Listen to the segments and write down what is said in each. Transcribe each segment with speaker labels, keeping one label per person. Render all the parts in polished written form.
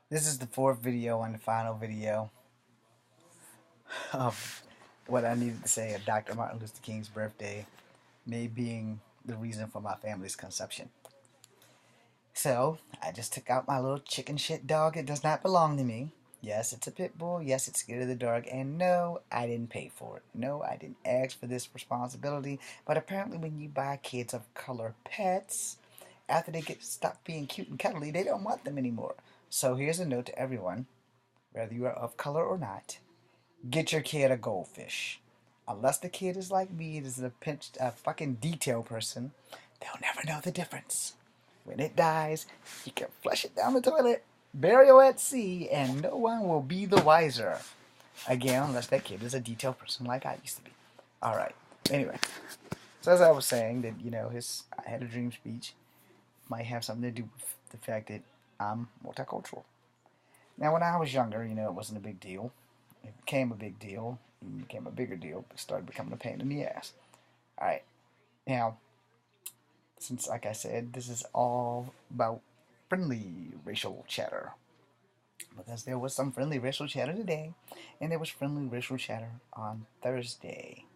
Speaker 1: This is the fourth video and the final video of what I needed to say of Dr. Martin Luther King's birthday, me being the reason for my family's conception. So, I just took out my little chicken shit dog. It does not belong to me. Yes, it's a pit bull. Yes, it's scared of the dark. And no, I didn't pay for it. No, I didn't ask for this responsibility. But apparently, when you buy kids of color pets, after they get stop being cute and cuddly, they don't want them anymore. So here's a note to everyone, whether you are of color or not. Get your kid a goldfish. Unless the kid is like me, is a fucking detail person, they'll never know the difference. When it dies, you can flush it down the toilet, burial at sea, and no one will be the wiser. Again, unless that kid is a detail person like I used to be. All right. Anyway, so as I was saying, that his I had a dream speech might have something to do with the fact that I'm multicultural. Now, when I was younger, it wasn't a big deal. It became a big deal. It became a bigger deal. It started becoming a pain in the ass. All right. Now, since, like I said, this is all about friendly racial chatter. Because there was some friendly racial chatter today, and there was friendly racial chatter on Thursday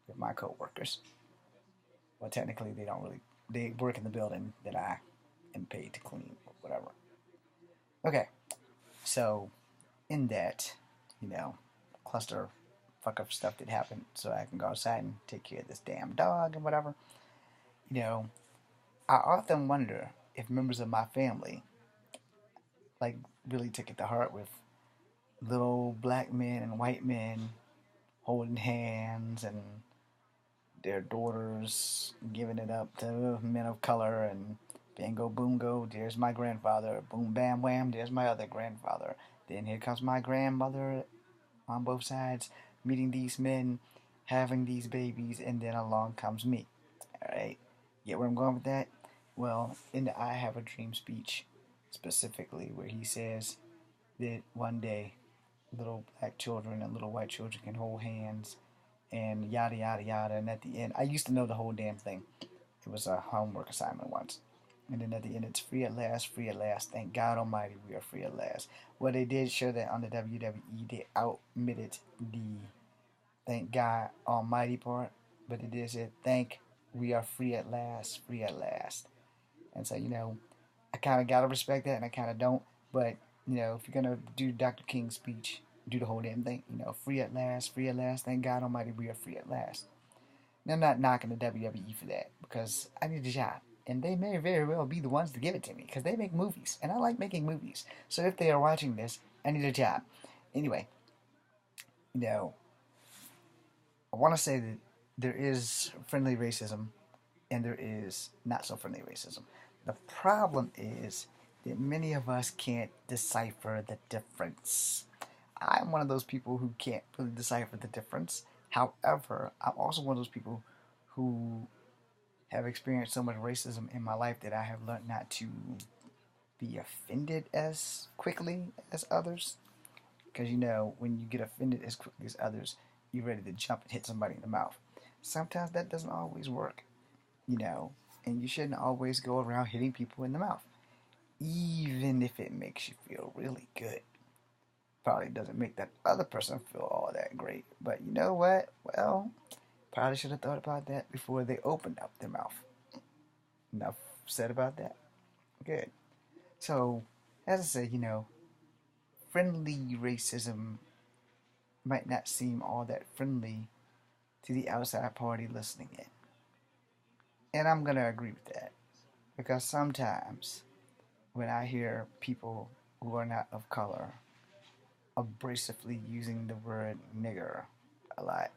Speaker 1: with my coworkers. Well, technically, they don't really. They work in the building that I am paid to clean or whatever. Okay, so in that, you know, cluster fuck up stuff that happened so I can go outside and take care of this damn dog and whatever. You know, I often wonder if members of my family like really took it to heart with little black men and white men holding hands and their daughters giving it up to men of color and bingo boongo, there's my grandfather, boom bam wham, there's my other grandfather. Then here comes my grandmother on both sides, meeting these men, having these babies, and then along comes me. Alright? Get where I'm going with that? Well, in the I Have a Dream speech, specifically, where he says that one day little black children and little white children can hold hands and yada yada yada. And at the end, I used to know the whole damn thing. It was a homework assignment once. And then at the end, it's free at last, free at last. Thank God Almighty, we are free at last. Well, they did show that on the WWE, they omitted the thank God Almighty part, but it did say thank we are free at last, free at last. And so, I kind of got to respect that and I kind of don't. But, if you're going to do Dr. King's speech, do the whole damn thing. Free at last. Thank God Almighty, we are free at last. And I'm not knocking the WWE for that because I need a job. And they may very well be the ones to give it to me because they make movies. And I like making movies. So if they are watching this, I need a job. Anyway, you know, I want to say that there is friendly racism and there is not so friendly racism. The problem is that many of us can't decipher the difference. I'm one of those people who can't really decipher the difference. However, I'm also one of those people who have experienced so much racism in my life that I have learned not to be offended as quickly as others. Because when you get offended as quickly as others, you're ready to jump and hit somebody in the mouth. Sometimes that doesn't always work, and you shouldn't always go around hitting people in the mouth, even if it makes you feel really good. Probably doesn't make that other person feel all that great. But you know what? Well, probably should have thought about that before they opened up their mouth. Enough said about that. Good. So, as I said, friendly racism might not seem all that friendly to the outside party listening in. And I'm going to agree with that. Because sometimes when I hear people who are not of color abrasively using the word nigger a lot,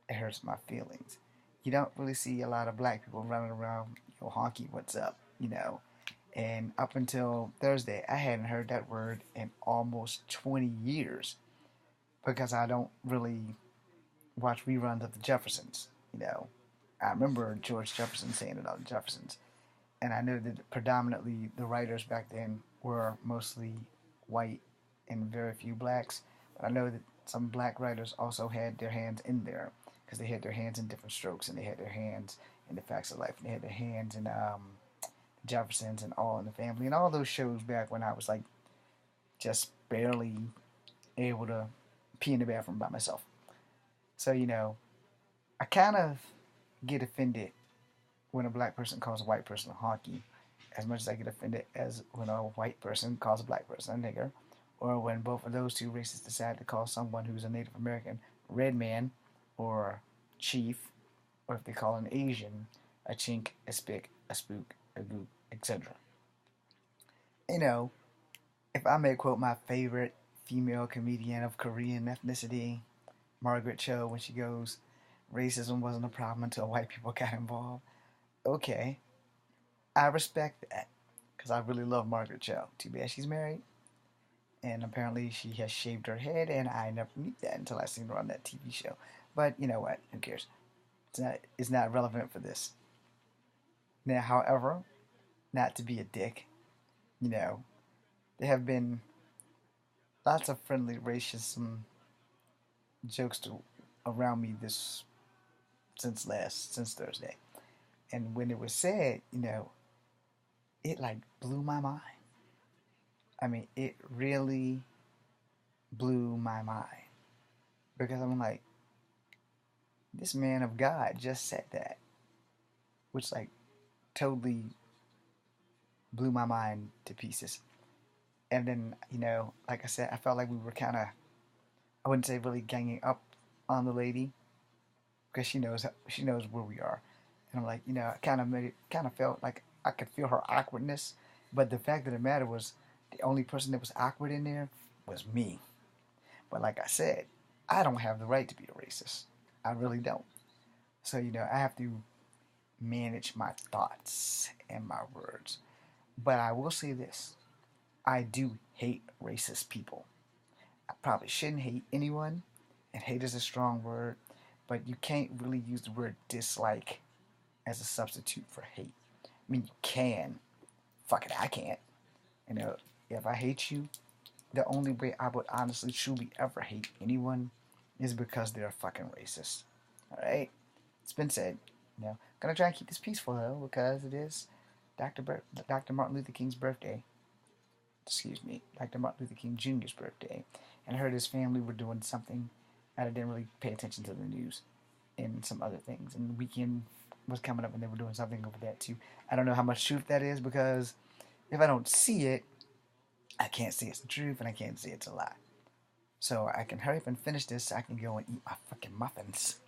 Speaker 1: it hurts my feelings. You don't really see a lot of black people running around, honky, what's up, And up until Thursday, I hadn't heard that word in almost 20 years because I don't really watch reruns of the Jeffersons. I remember George Jefferson saying it on the Jeffersons, and I know that predominantly the writers back then were mostly white and very few blacks. But I know that some black writers also had their hands in there because they had their hands in different strokes and they had their hands in the facts of life and they had their hands in Jeffersons and All in the Family and all those shows back when I was like just barely able to pee in the bathroom by myself. So, I kind of get offended when a black person calls a white person a honky as much as I get offended as when a white person calls a black person a nigger, or when both of those two races decide to call someone who's a Native American red man or chief, or if they call an Asian a chink, a spick, a spook, a gook, etc. You know, if I may quote my favorite female comedian of Korean ethnicity, Margaret Cho, when she goes, racism wasn't a problem until white people got involved. Okay, I respect that because I really love Margaret Cho. Too bad she's married, and apparently she has shaved her head, and I never knew that until I seen her on that TV show. But you know what? Who cares? It's not relevant for this. Now, however, not to be a dick, you know, there have been lots of friendly racism jokes around me this since Thursday, and when it was said, it like blew my mind. I mean, it really blew my mind because I'm like, this man of God just said that, which like totally blew my mind to pieces. And then, like I said, I felt like we were kind of, I wouldn't say really ganging up on the lady because she knows where we are. And I'm like, I kind of felt like I could feel her awkwardness, but the fact of the matter was, the only person that was awkward in there was me. But like I said, I don't have the right to be a racist. I really don't. So I have to manage my thoughts and my words. But I will say this: I do hate racist people. I probably shouldn't hate anyone, and hate is a strong word, but you can't really use the word dislike as a substitute for hate. I mean, you can. Fuck it, I can't. You know, if I hate you, the only way I would honestly, truly ever hate anyone is because they're fucking racist. Alright? It's been said. Gonna try and keep this peaceful though, because it is Dr. Martin Luther King's birthday. Excuse me, Dr. Martin Luther King Jr.'s birthday. And I heard his family were doing something, and I didn't really pay attention to the news and some other things. And the weekend was coming up and they were doing something over that too. I don't know how much truth that is because if I don't see it, I can't say it's the truth and I can't say it's a lie. So I can hurry up and finish this so I can go and eat my fucking muffins.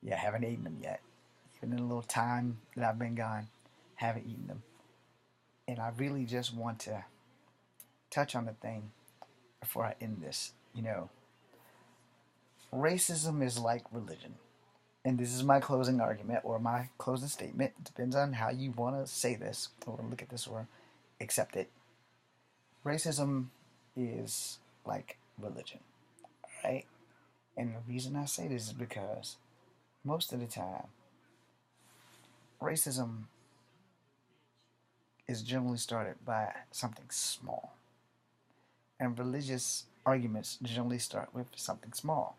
Speaker 1: Yeah, I haven't eaten them yet. Even in a little time that I've been gone, haven't eaten them. And I really just want to touch on the thing before I end this. Racism is like religion. And this is my closing argument or my closing statement. It depends on how you want to say this or look at this or accept it. Racism is like religion, right? And the reason I say this is because most of the time, racism is generally started by something small. And religious arguments generally start with something small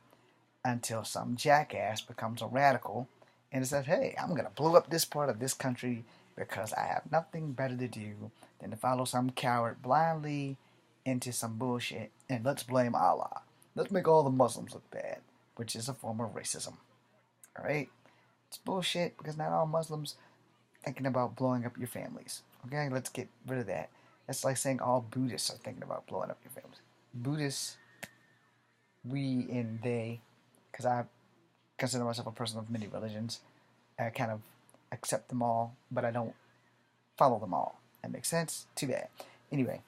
Speaker 1: until some jackass becomes a radical and says, hey, I'm going to blow up this part of this country because I have nothing better to do than to follow some coward blindly into some bullshit and let's blame Allah. Let's make all the Muslims look bad, which is a form of racism. Alright? It's bullshit because not all Muslims thinking about blowing up your families. Okay, let's get rid of that. That's like saying all Buddhists are thinking about blowing up your families. Buddhists, we and they, because I consider myself a person of many religions, I kind of accept them all, but I don't follow them all. That makes sense? Too bad. Anyway,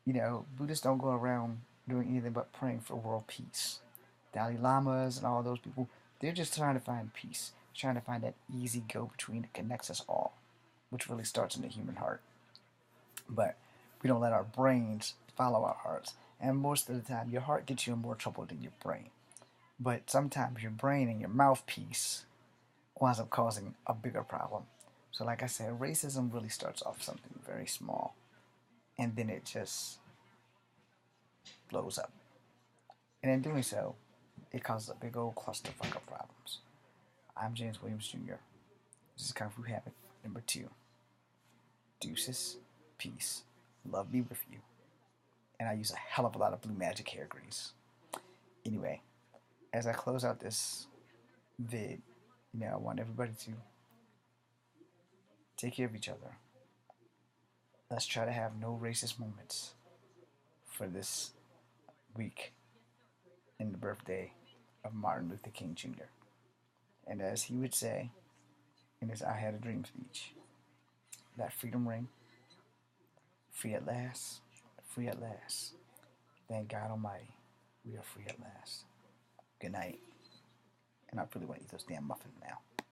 Speaker 1: Buddhists don't go around doing anything but praying for world peace. Dalai Lamas and all those people, they're just trying to find peace, trying to find that easy go-between that connects us all, which really starts in the human heart. But we don't let our brains follow our hearts. And most of the time, your heart gets you in more trouble than your brain. But sometimes your brain and your mouthpiece winds up causing a bigger problem. So like I said, racism really starts off something very small. And then it just blows up. And in doing so, it causes a big old clusterfuck of problems. I'm James Williams Jr. This is Kung Fu Habit number 2. Deuces, peace, love be with you. and I use a hell of a lot of Blue Magic hair grease. Anyway, as I close out this vid, I want everybody to take care of each other. Let's try to have no racist moments for this week in the birthday of Martin Luther King Jr. And as he would say in his I Had a Dream speech, that freedom ring, free at last, free at last. Thank God Almighty, we are free at last. Good night. And I really want to eat those damn muffins now.